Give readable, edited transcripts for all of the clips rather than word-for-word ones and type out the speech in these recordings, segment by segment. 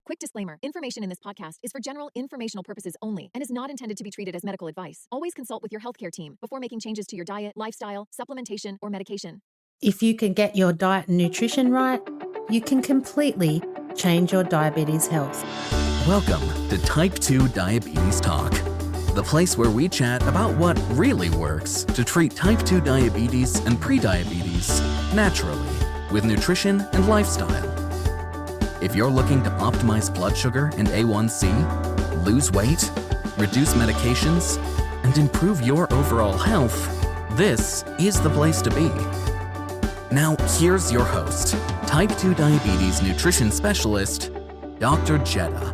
Quick disclaimer, information in this podcast is for general informational purposes only and is not intended to be treated as medical advice. Always consult with your healthcare team before making changes to your diet, lifestyle, supplementation, or medication. If you can get your diet and nutrition right, you can completely change your diabetes health. Welcome to Type 2 Diabetes Talk, the place where we chat about what really works to treat type 2 diabetes and prediabetes naturally with nutrition and lifestyle. If you're looking to optimize blood sugar and A1C, lose weight, reduce medications, and improve your overall health, this is the place to be. Now, here's your host, Type 2 Diabetes Nutrition Specialist, Dr. Jetta.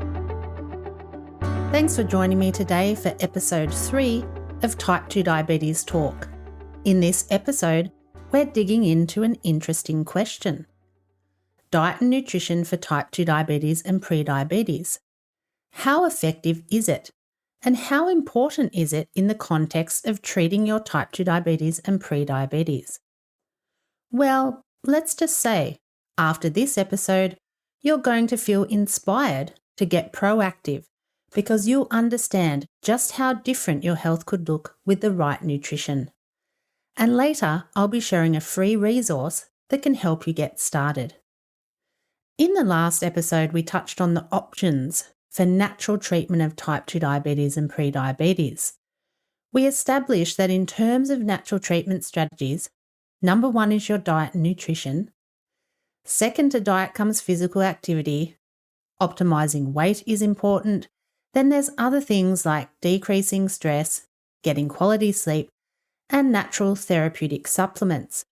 Thanks for joining me today for episode 3 of Type 2 Diabetes Talk. In this episode, we're digging into an interesting question. Diet and nutrition for type 2 diabetes and prediabetes. How effective is it? And how important is it in the context of treating your type 2 diabetes and prediabetes? Well, let's just say, after this episode, you're going to feel inspired to get proactive because you'll understand just how different your health could look with the right nutrition. And later, I'll be sharing a free resource that can help you get started. In the last episode, we touched on the options for natural treatment of type 2 diabetes and prediabetes. We established that in terms of natural treatment strategies, number 1 is your diet and nutrition. Second to diet comes physical activity. Optimizing weight is important. Then there's other things like decreasing stress, getting quality sleep, and natural therapeutic supplements.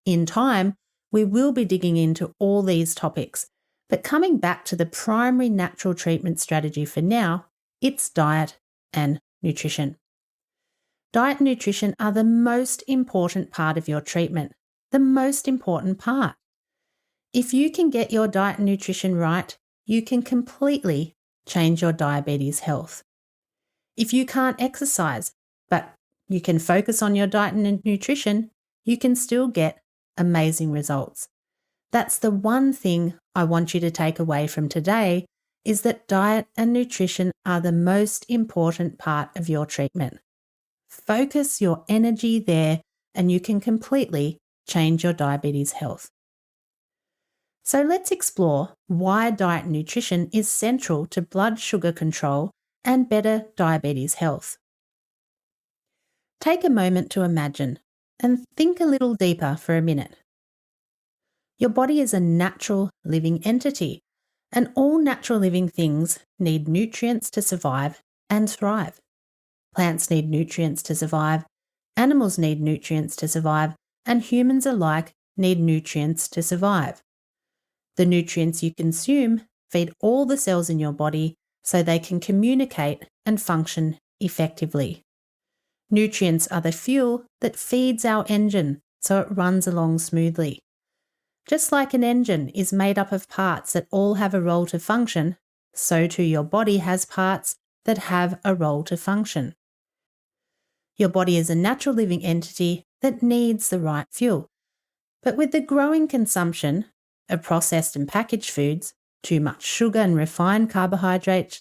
In time, we will be digging into all these topics, but coming back to the primary natural treatment strategy for now, it's diet and nutrition. Diet and nutrition are the most important part of your treatment, the most important part. If you can get your diet and nutrition right, you can completely change your diabetes health. If you can't exercise, but you can focus on your diet and nutrition, you can still get amazing results. That's the one thing I want you to take away from today is that diet and nutrition are the most important part of your treatment. Focus your energy there and you can completely change your diabetes health. So let's explore why diet and nutrition is central to blood sugar control and better diabetes health. Take a moment to imagine and think a little deeper for a minute. Your body is a natural living entity, and all natural living things need nutrients to survive and thrive. Plants need nutrients to survive, animals need nutrients to survive, and humans alike need nutrients to survive. The nutrients you consume feed all the cells in your body so they can communicate and function effectively. Nutrients are the fuel that feeds our engine so it runs along smoothly. Just like an engine is made up of parts that all have a role to function, so too your body has parts that have a role to function. Your body is a natural living entity that needs the right fuel. But with the growing consumption of processed and packaged foods, too much sugar and refined carbohydrates,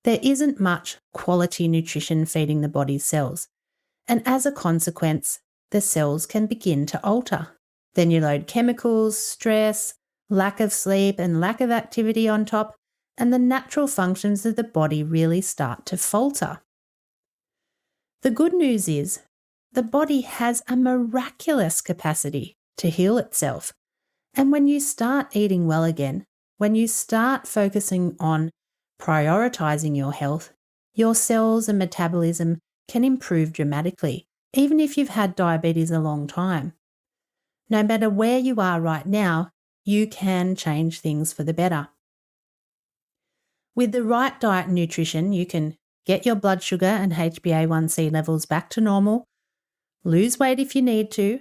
there isn't much quality nutrition feeding the body's cells. And as a consequence, the cells can begin to alter. Then you load chemicals, stress, lack of sleep, and lack of activity on top, and the natural functions of the body really start to falter. The good news is the body has a miraculous capacity to heal itself. And when you start eating well again, when you start focusing on prioritizing your health, your cells and metabolism can improve dramatically, even if you've had diabetes a long time. No matter where you are right now, you can change things for the better. With the right diet and nutrition, you can get your blood sugar and HbA1c levels back to normal, lose weight if you need to,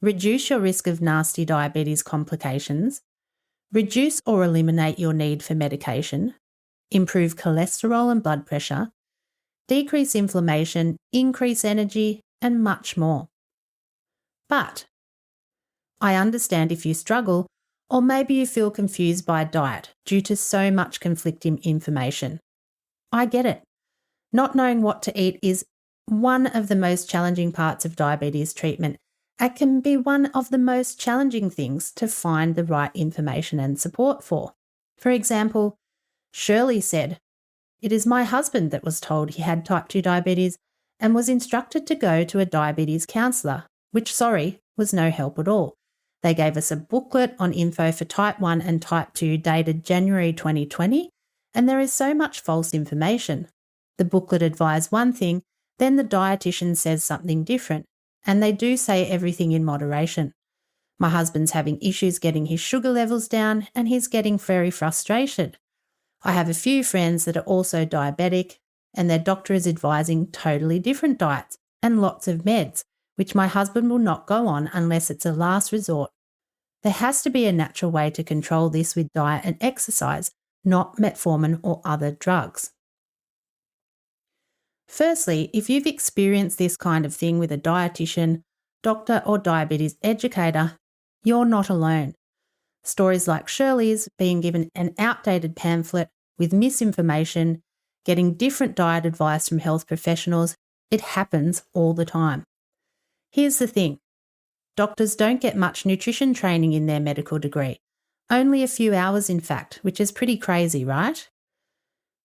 reduce your risk of nasty diabetes complications, reduce or eliminate your need for medication, improve cholesterol and blood pressure, decrease inflammation, increase energy, and much more. But I understand if you struggle Or maybe you feel confused by a diet due to so much conflicting information. I get it. Not knowing what to eat is one of the most challenging parts of diabetes treatment. It can be one of the most challenging things to find the right information and support for. For example, Shirley said, "It is my husband that was told he had type 2 diabetes and was instructed to go to a diabetes counsellor, which, was no help at all. They gave us a booklet on info for type 1 and type 2 dated January 2020, and there is so much false information. The booklet advised one thing, then the dietitian says something different, and they do say everything in moderation. My husband's having issues getting his sugar levels down and he's getting very frustrated. I have a few friends that are also diabetic and their doctor is advising totally different diets and lots of meds, which my husband will not go on unless it's a last resort. There has to be a natural way to control this with diet and exercise, not metformin or other drugs." Firstly, if you've experienced this kind of thing with a dietitian, doctor or diabetes educator, you're not alone. Stories like Shirley's, being given an outdated pamphlet with misinformation, getting different diet advice from health professionals, it happens all the time. Here's the thing. Doctors don't get much nutrition training in their medical degree. Only a few hours, in fact, which is pretty crazy, right?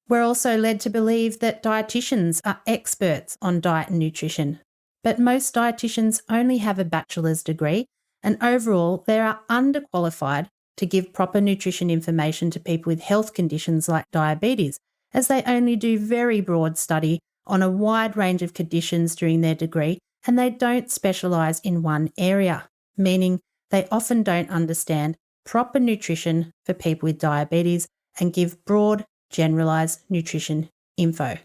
We're also led to believe that dietitians are experts on diet and nutrition, but most dietitians only have a bachelor's degree, and overall they are underqualified to give proper nutrition information to people with health conditions like diabetes, as they only do very broad study on a wide range of conditions during their degree, and they don't specialise in one area, meaning they often don't understand proper nutrition for people with diabetes and give broad, generalised nutrition info.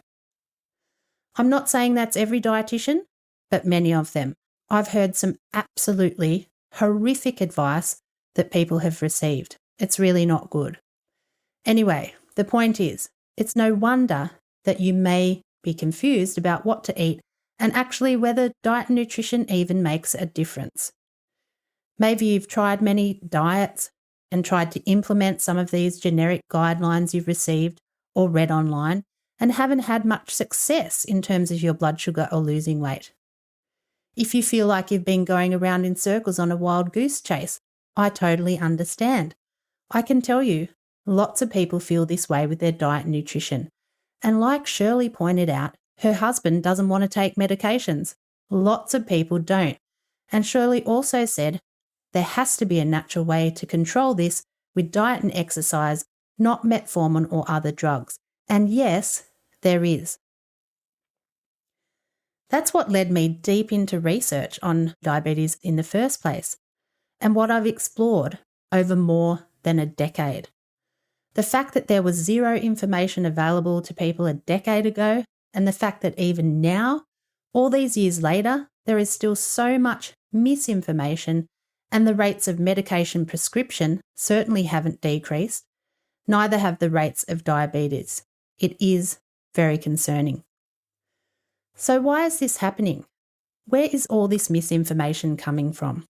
I'm not saying that's every dietitian, but many of them. I've heard some absolutely horrific advice that people have received. It's really not good. Anyway, the point is, it's no wonder that you may be confused about what to eat and actually whether diet and nutrition even makes a difference. Maybe you've tried many diets and tried to implement some of these generic guidelines you've received or read online and haven't had much success in terms of your blood sugar or losing weight. If you feel like you've been going around in circles on a wild goose chase, I totally understand. I can tell you, lots of people feel this way with their diet and nutrition. And like Shirley pointed out, her husband doesn't want to take medications. Lots of people don't. And Shirley also said, there has to be a natural way to control this with diet and exercise, not metformin or other drugs. And yes, there is. That's what led me deep into research on diabetes in the first place, and what I've explored over more than a decade. The fact that there was zero information available to people a decade ago, and the fact that even now, all these years later, there is still so much misinformation, and the rates of medication prescription certainly haven't decreased. Neither have the rates of diabetes. It is very concerning. So why is this happening? Where is all this misinformation coming from?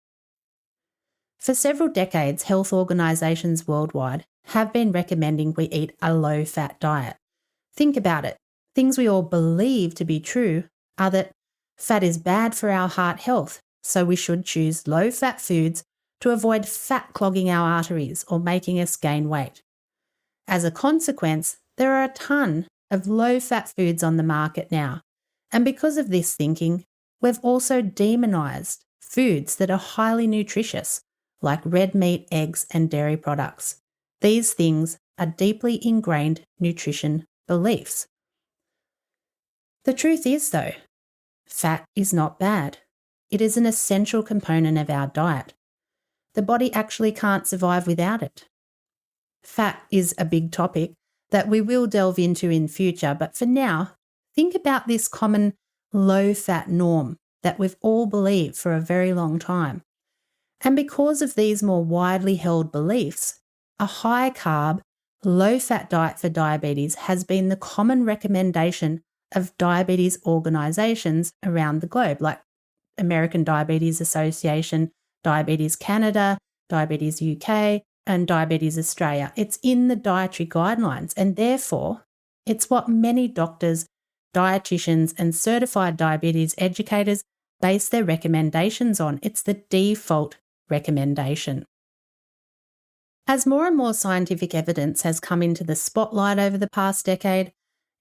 For several decades, health organisations worldwide have been recommending we eat a low-fat diet. Think about it. Things we all believe to be true are that fat is bad for our heart health, so we should choose low-fat foods to avoid fat clogging our arteries or making us gain weight. As a consequence, there are a ton of low-fat foods on the market now, and because of this thinking, we've also demonised foods that are highly nutritious, like red meat, eggs, and dairy products. These things are deeply ingrained nutrition beliefs. The truth is, though, fat is not bad. It is an essential component of our diet. The body actually can't survive without it. Fat is a big topic that we will delve into in future, but for now, think about this common low-fat norm that we've all believed for a very long time. And because of these more widely held beliefs, a high-carb, low-fat diet for diabetes has been the common recommendation of diabetes organisations around the globe, like American Diabetes Association, Diabetes Canada, Diabetes UK, and Diabetes Australia. It's in the dietary guidelines, and therefore it's what many doctors, dietitians and certified diabetes educators base their recommendations on. It's the default recommendation. As more and more scientific evidence has come into the spotlight over the past decade,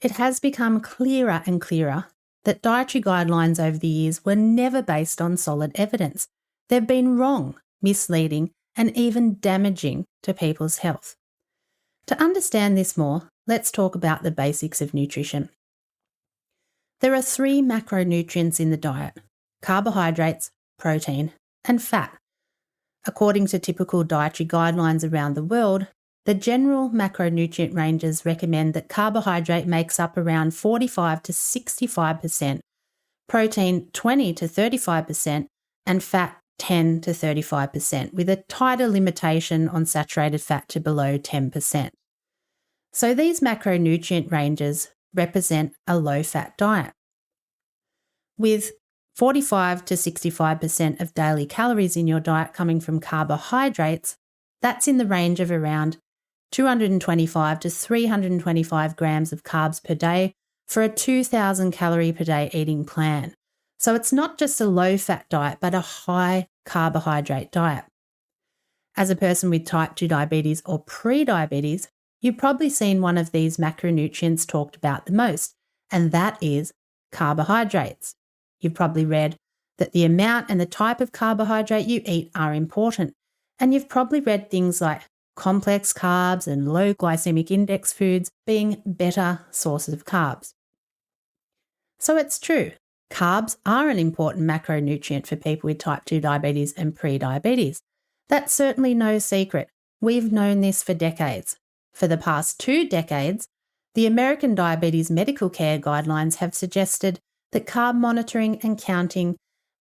it has become clearer and clearer that dietary guidelines over the years were never based on solid evidence. They've been wrong, misleading, and even damaging to people's health. To understand this more, let's talk about the basics of nutrition. There are 3 macronutrients in the diet: carbohydrates, protein, and fat. According to typical dietary guidelines around the world, the general macronutrient ranges recommend that carbohydrate makes up around 45 to 65%, protein 20 to 35%, and fat 10 to 35%, with a tighter limitation on saturated fat to below 10%. So these macronutrient ranges represent a low-fat diet. With 45 to 65% of daily calories in your diet coming from carbohydrates, that's in the range of around 225 to 325 grams of carbs per day for a 2,000 calorie per day eating plan. So it's not just a low-fat diet, but a high carbohydrate diet. As a person with type 2 diabetes or pre-diabetes, you've probably seen one of these macronutrients talked about the most, and that is carbohydrates. You've probably read that the amount and the type of carbohydrate you eat are important, and you've probably read things like complex carbs and low glycemic index foods being better sources of carbs. So it's true, carbs are an important macronutrient for people with type 2 diabetes and pre-diabetes. That's certainly no secret. We've known this for decades. For the past 2 decades, the American Diabetes Medical Care Guidelines have suggested that carb monitoring and counting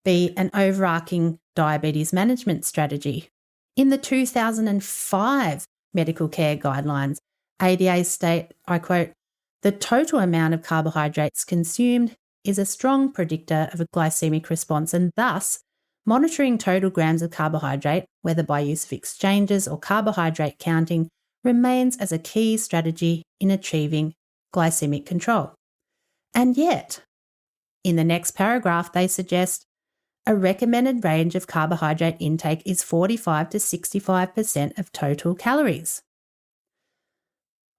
be an overarching diabetes management strategy. In the 2005 Medical Care Guidelines, ADA state, I quote, "The total amount of carbohydrates consumed is a strong predictor of a glycemic response, and thus monitoring total grams of carbohydrate, whether by use of exchanges or carbohydrate counting, remains as a key strategy in achieving glycemic control." And yet, in the next paragraph, they suggest a recommended range of carbohydrate intake is 45 to 65% of total calories.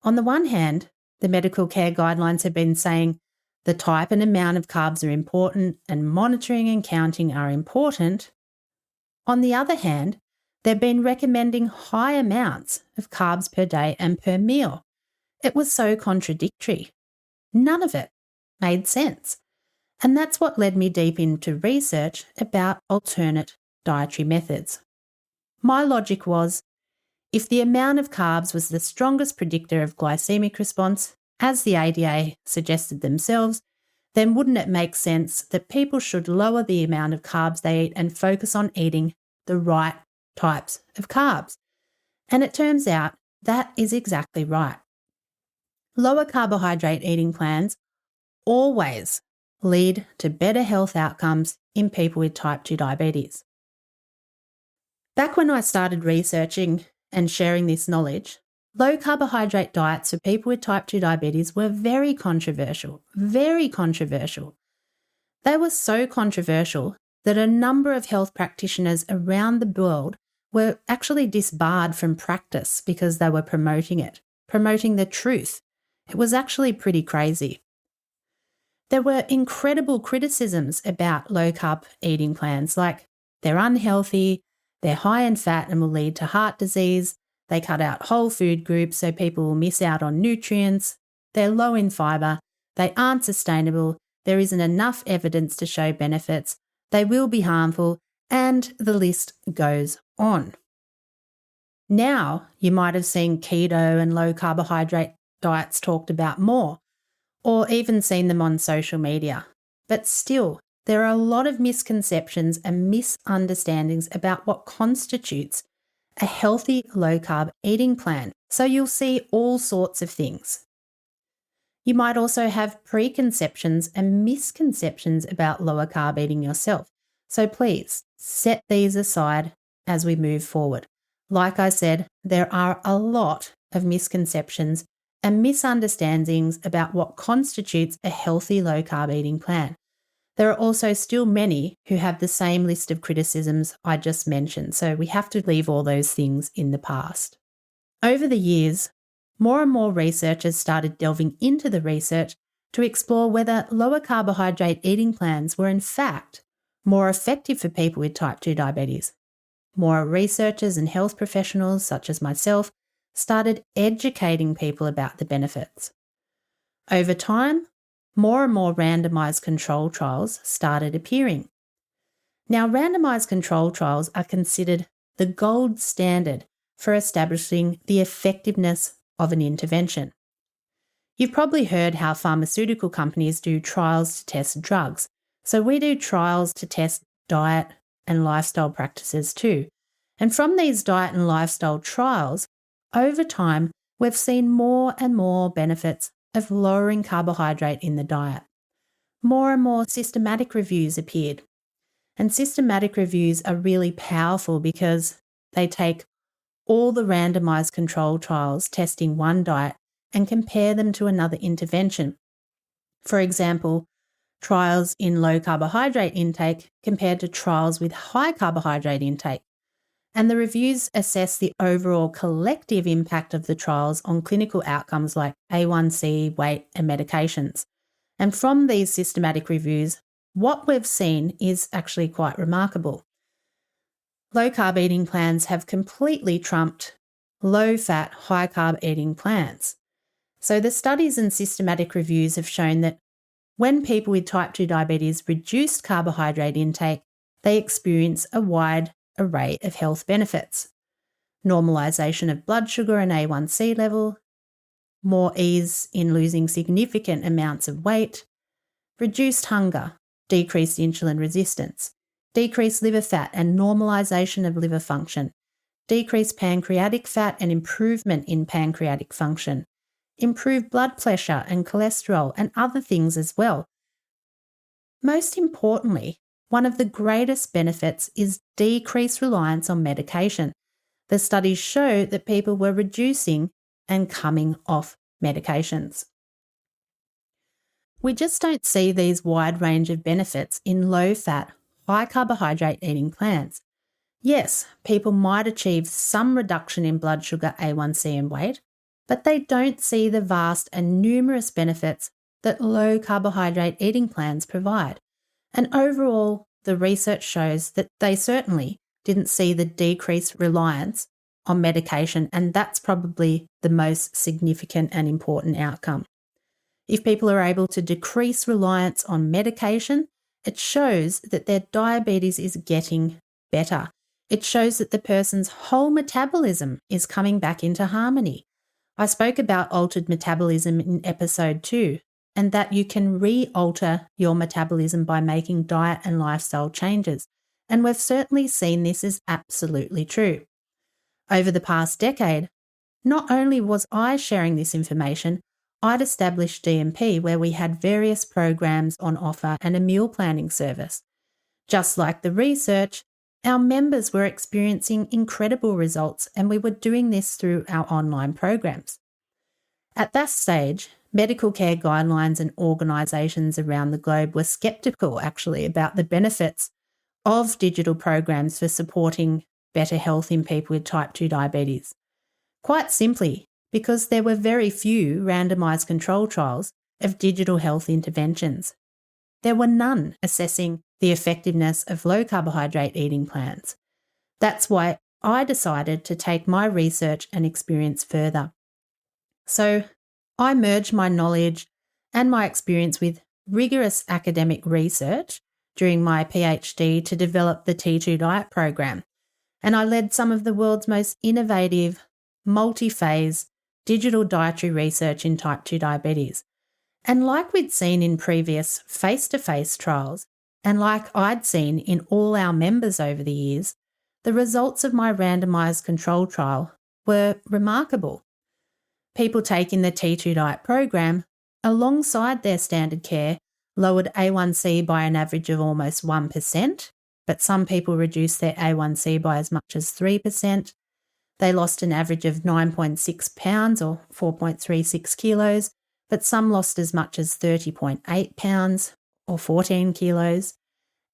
On the one hand, the medical care guidelines have been saying the type and amount of carbs are important and monitoring and counting are important. On the other hand, they've been recommending high amounts of carbs per day and per meal. It was so contradictory. None of it made sense. And that's what led me deep into research about alternate dietary methods. My logic was, if the amount of carbs was the strongest predictor of glycemic response, as the ADA suggested themselves, then wouldn't it make sense that people should lower the amount of carbs they eat and focus on eating the right types of carbs? And it turns out that is exactly right. Lower carbohydrate eating plans always lead to better health outcomes in people with type 2 diabetes. Back when I started researching and sharing this knowledge, low carbohydrate diets for people with type 2 diabetes were very controversial, very controversial. They were so controversial that a number of health practitioners around the world were actually disbarred from practice because they were promoting it, promoting the truth. It was actually pretty crazy. There were incredible criticisms about low-carb eating plans, like they're unhealthy, they're high in fat and will lead to heart disease, they cut out whole food groups so people will miss out on nutrients, they're low in fibre, they aren't sustainable, there isn't enough evidence to show benefits, they will be harmful, and the list goes on. Now, you might have seen keto and low-carbohydrate diets talked about more, or even seen them on social media. But still, there are a lot of misconceptions and misunderstandings about what constitutes a healthy low-carb eating plan. So you'll see all sorts of things. You might also have preconceptions and misconceptions about lower carb eating yourself. So please set these aside as we move forward. like I said, there are a lot of misconceptions and misunderstandings about what constitutes a healthy low-carb eating plan. There are also still many who have the same list of criticisms I just mentioned, so we have to leave all those things in the past. Over the years, more and more researchers started delving into the research to explore whether lower carbohydrate eating plans were in fact more effective for people with type 2 diabetes. More researchers and health professionals, such as myself, started educating people about the benefits. Over time, more and more randomised control trials started appearing. Now, randomised control trials are considered the gold standard for establishing the effectiveness of an intervention. You've probably heard how pharmaceutical companies do trials to test drugs, so we do trials to test diet and lifestyle practices too. And from these diet and lifestyle trials, over time, we've seen more and more benefits of lowering carbohydrate in the diet. More and more systematic reviews appeared. And systematic reviews are really powerful because they take all the randomised control trials testing one diet and compare them to another intervention. For example, trials in low carbohydrate intake compared to trials with high carbohydrate intake. And the reviews assess the overall collective impact of the trials on clinical outcomes like A1C, weight, and medications. And from these systematic reviews, what we've seen is actually quite remarkable. Low-carb eating plans have completely trumped low-fat, high-carb eating plans. So the studies and systematic reviews have shown that when people with type 2 diabetes reduced carbohydrate intake, they experience a wide array of health benefits. Normalisation of blood sugar and A1C level, more ease in losing significant amounts of weight, reduced hunger, decreased insulin resistance, decreased liver fat and normalisation of liver function, decreased pancreatic fat and improvement in pancreatic function, improved blood pressure and cholesterol and other things as well. Most importantly, one of the greatest benefits is decreased reliance on medication. The studies show that people were reducing and coming off medications. We just don't see these wide range of benefits in low-fat, high-carbohydrate eating plans. Yes, people might achieve some reduction in blood sugar, A1C and weight, but they don't see the vast and numerous benefits that low-carbohydrate eating plans provide. And overall, the research shows that they certainly didn't see the decreased reliance on medication, and that's probably the most significant and important outcome. If people are able to decrease reliance on medication, it shows that their diabetes is getting better. It shows that the person's whole metabolism is coming back into harmony. I spoke about altered metabolism in episode 2, and that you can re-alter your metabolism by making diet and lifestyle changes. And we've certainly seen this is absolutely true. Over the past decade, not only was I sharing this information, I'd established DMP where we had various programs on offer and a meal planning service. Just like the research, our members were experiencing incredible results, and we were doing this through our online programs. At that stage, medical care guidelines and organisations around the globe were sceptical, actually, about the benefits of digital programs for supporting better health in people with type 2 diabetes. Quite simply, because there were very few randomised control trials of digital health interventions. There were none assessing the effectiveness of low-carbohydrate eating plans. That's why I decided to take my research and experience further. So I merged my knowledge and my experience with rigorous academic research during my PhD to develop the T2 diet program, and I led some of the world's most innovative, multi-phase digital dietary research in type 2 diabetes. And like we'd seen in previous face-to-face trials, and like I'd seen in all our members over the years, the results of my randomised control trial were remarkable. People taking the T2 diet program, alongside their standard care, lowered A1C by an average of almost 1%, but some people reduced their A1C by as much as 3%. They lost an average of 9.6 pounds or 4.36 kilos, but some lost as much as 30.8 pounds or 14 kilos.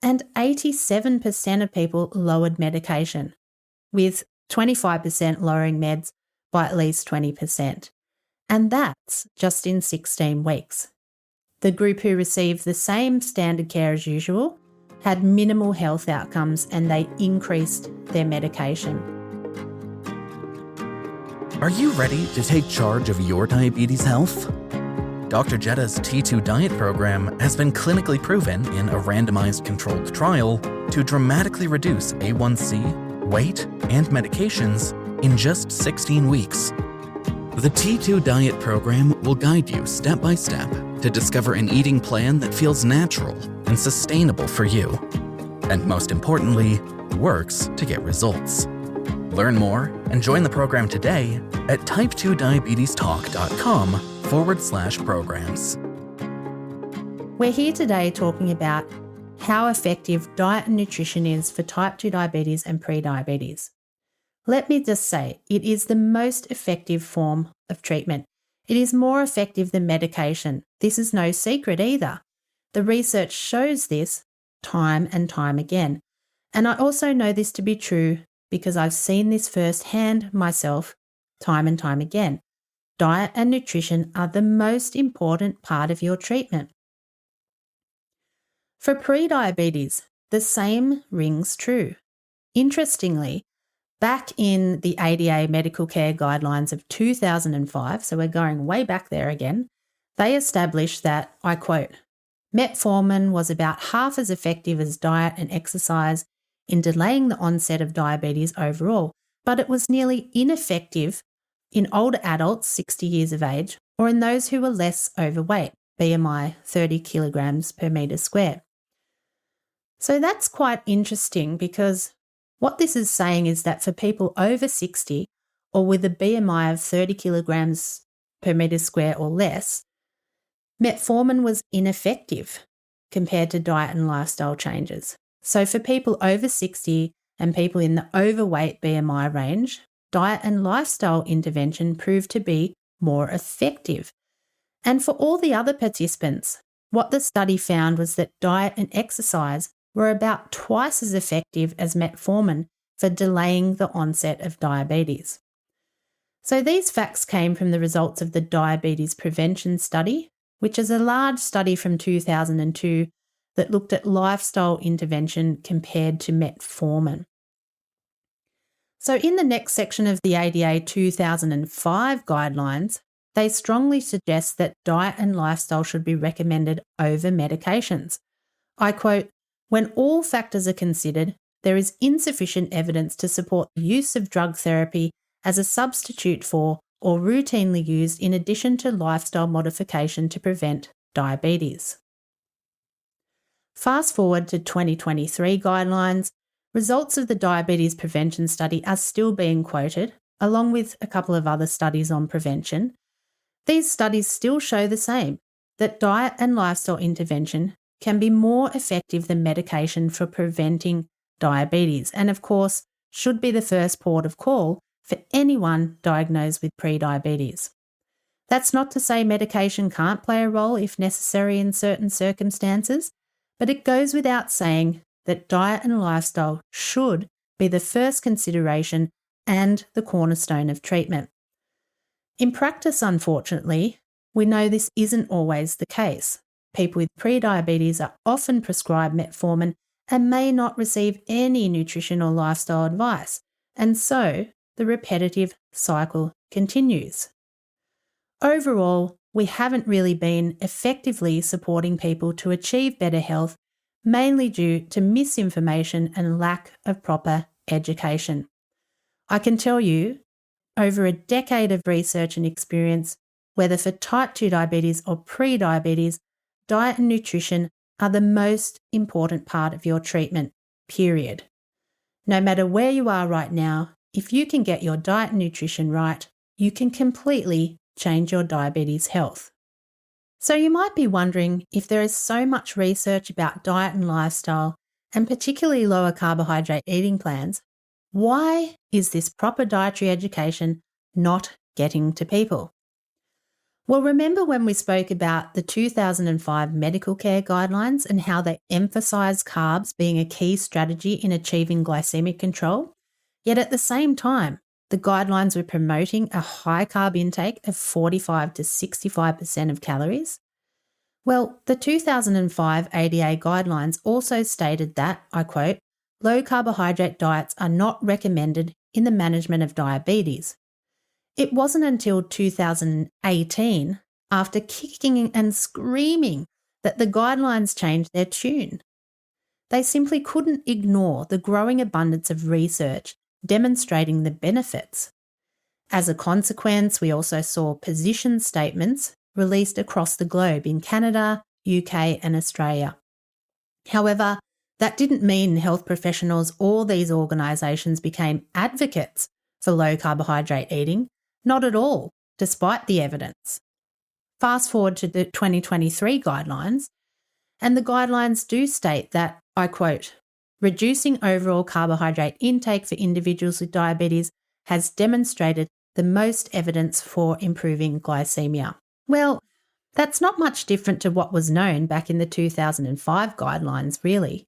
And 87% of people lowered medication, with 25% lowering meds by at least 20%. And that's just in 16 weeks. The group who received the same standard care as usual had minimal health outcomes and they increased their medication. Are you ready to take charge of your diabetes health? Dr. Jetta's T2 diet program has been clinically proven in a randomized controlled trial to dramatically reduce A1C, weight, and medications in just 16 weeks. The T2 diet program will guide you step by step to discover an eating plan that feels natural and sustainable for you, and most importantly, works to get results. Learn more and join the program today at type2diabetestalk.com/programs. We're here today talking about how effective diet and nutrition is for type 2 diabetes and prediabetes. Let me just say, it is the most effective form of treatment. It is more effective than medication. This is no secret either. The research shows this time and time again. And I also know this to be true because I've seen this firsthand myself time and time again. Diet and nutrition are the most important part of your treatment. For prediabetes, the same rings true. Interestingly, back in the ADA Medical Care Guidelines of 2005, so we're going way back there again, they established that, I quote, metformin was about half as effective as diet and exercise in delaying the onset of diabetes overall, but it was nearly ineffective in older adults 60 years of age or in those who were less overweight, BMI 30 kilograms per metre squared. So that's quite interesting because what this is saying is that for people over 60 or with a BMI of 30 kilograms per metre square or less, metformin was ineffective compared to diet and lifestyle changes. So for people over 60 and people in the overweight BMI range, diet and lifestyle intervention proved to be more effective. And for all the other participants, what the study found was that diet and exercise were about twice as effective as metformin for delaying the onset of diabetes. So these facts came from the results of the Diabetes Prevention Study, which is a large study from 2002 that looked at lifestyle intervention compared to metformin. So in the next section of the ADA 2005 guidelines, they strongly suggest that diet and lifestyle should be recommended over medications. I quote, when all factors are considered, there is insufficient evidence to support the use of drug therapy as a substitute for or routinely used in addition to lifestyle modification to prevent diabetes. Fast forward to 2023 guidelines, results of the Diabetes Prevention Study are still being quoted, along with a couple of other studies on prevention. These studies still show the same, that diet and lifestyle intervention can be more effective than medication for preventing diabetes, and of course, should be the first port of call for anyone diagnosed with prediabetes. That's not to say medication can't play a role if necessary in certain circumstances, but it goes without saying that diet and lifestyle should be the first consideration and the cornerstone of treatment. In practice, unfortunately, we know this isn't always the case. People with prediabetes are often prescribed metformin and may not receive any nutrition or lifestyle advice, and so the repetitive cycle continues. Overall, we haven't really been effectively supporting people to achieve better health, mainly due to misinformation and lack of proper education. I can tell you, over a decade of research and experience, whether for type 2 diabetes or pre-diabetes, diet and nutrition are the most important part of your treatment, period. No matter where you are right now, if you can get your diet and nutrition right, you can completely change your diabetes health. So you might be wondering if there is so much research about diet and lifestyle, and particularly lower carbohydrate eating plans, Why is this proper dietary education not getting to people? Well, remember when we spoke about the 2005 medical care guidelines and how they emphasise carbs being a key strategy in achieving glycemic control? Yet at the same time, the guidelines were promoting a high carb intake of 45 to 65% of calories. Well, the 2005 ADA guidelines also stated that, I quote, low carbohydrate diets are not recommended in the management of diabetes. It wasn't until 2018, after kicking and screaming, that the guidelines changed their tune. They simply couldn't ignore the growing abundance of research demonstrating the benefits. As a consequence, we also saw position statements released across the globe in Canada, UK and Australia. However, that didn't mean health professionals or these organisations became advocates for low carbohydrate eating. Not at all, despite the evidence. Fast forward to the 2023 guidelines, and the guidelines do state that, I quote, reducing overall carbohydrate intake for individuals with diabetes has demonstrated the most evidence for improving glycemia. Well, that's not much different to what was known back in the 2005 guidelines, really.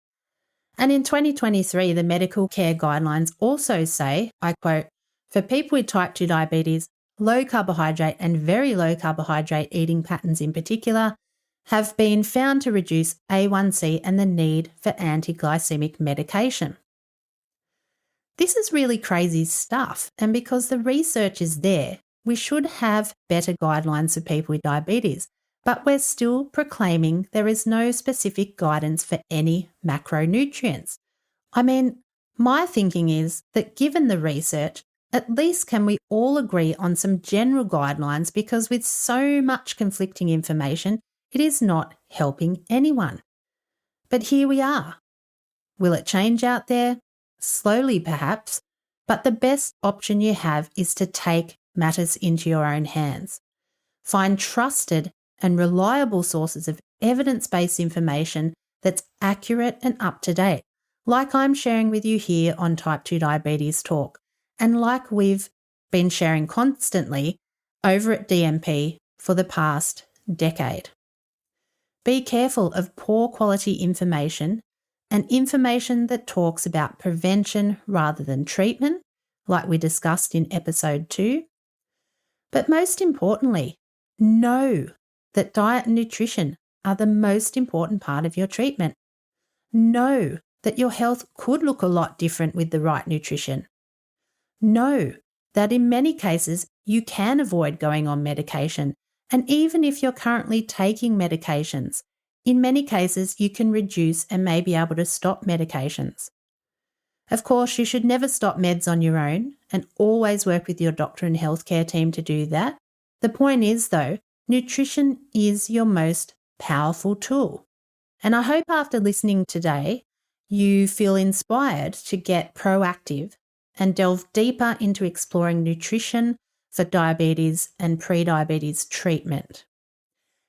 And in 2023, the medical care guidelines also say, I quote, for people with type 2 diabetes, low carbohydrate and very low carbohydrate eating patterns in particular have been found to reduce A1C and the need for anti-glycemic medication. This is really crazy stuff, and because the research is there, we should have better guidelines for people with diabetes, but we're still proclaiming there is no specific guidance for any macronutrients. I mean, my thinking is that given the research, at least can we all agree on some general guidelines, because with so much conflicting information, it is not helping anyone. But here we are. Will it change out there? Slowly perhaps, but the best option you have is to take matters into your own hands. Find trusted and reliable sources of evidence-based information that's accurate and up to date, like I'm sharing with you here on Type 2 Diabetes Talk, and like we've been sharing constantly over at DMP for the past decade. Be careful of poor quality information and information that talks about prevention rather than treatment, like we discussed in episode 2. But most importantly, know that diet and nutrition are the most important part of your treatment. Know that your health could look a lot different with the right nutrition. Know that in many cases you can avoid going on medication, and even if you're currently taking medications, in many cases you can reduce and may be able to stop medications. Of course, you should never stop meds on your own, and always work with your doctor and healthcare team to do that. The point is, though, nutrition is your most powerful tool. And I hope after listening today, you feel inspired to get proactive and delve deeper into exploring nutrition for diabetes and pre-diabetes treatment.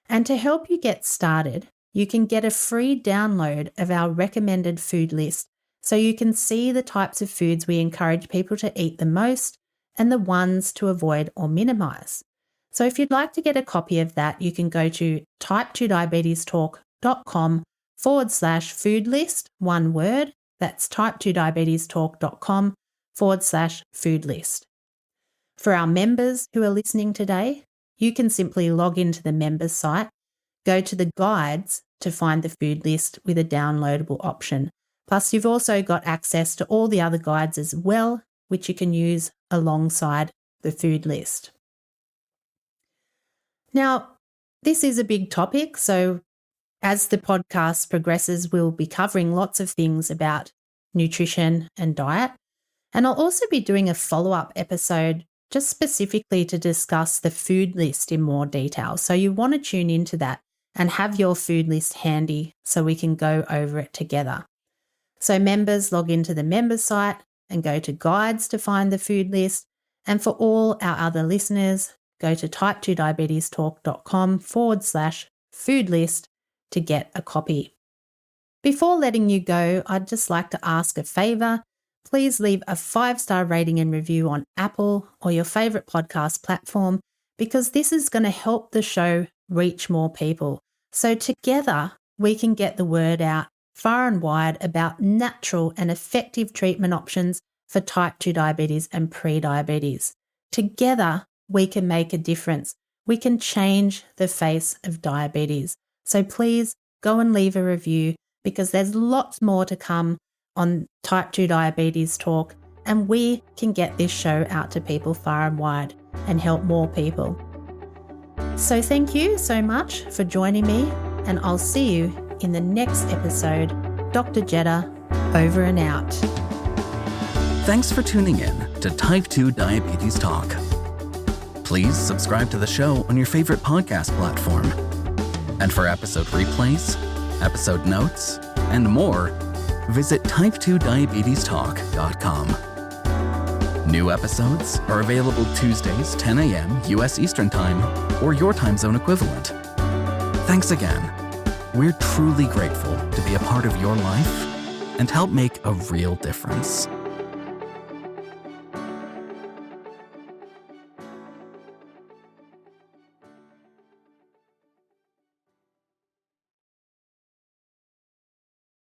And to help you get started, you can get a free download of our recommended food list so you can see the types of foods we encourage people to eat the most and the ones to avoid or minimise. So if you'd like to get a copy of that, you can go to type2diabetestalk.com/food list, one word. That's type2diabetestalk.com/food list. For our members who are listening today, you can simply log into the members site, go to the guides to find the food list with a downloadable option. Plus, you've also got access to all the other guides as well, which you can use alongside the food list. Now, this is a big topic, so as the podcast progresses, we'll be covering lots of things about nutrition and diet. And I'll also be doing a follow-up episode just specifically to discuss the food list in more detail. So you want to tune into that and have your food list handy so we can go over it together. So members, log into the members site and go to guides to find the food list. And for all our other listeners, go to type2diabetestalk.com/food list to get a copy. Before letting you go, I'd just like to ask a favour. please leave a 5-star rating and review on Apple or your favourite podcast platform, because this is going to help the show reach more people. So together we can get the word out far and wide about natural and effective treatment options for type 2 diabetes and pre-diabetes. Together we can make a difference. We can change the face of diabetes. So please go and leave a review, because there's lots more to come on Type 2 Diabetes Talk, and we can get this show out to people far and wide and help more people. So thank you so much for joining me, and I'll see you in the next episode. Dr. Jetta, over and out. Thanks for tuning in to Type 2 Diabetes Talk. Please subscribe to the show on your favorite podcast platform. And for episode replays, episode notes, and more, visit type2diabetestalk.com. New episodes are available Tuesdays, 10 a.m. US Eastern Time, or your time zone equivalent. Thanks again. We're truly grateful to be a part of your life and help make a real difference.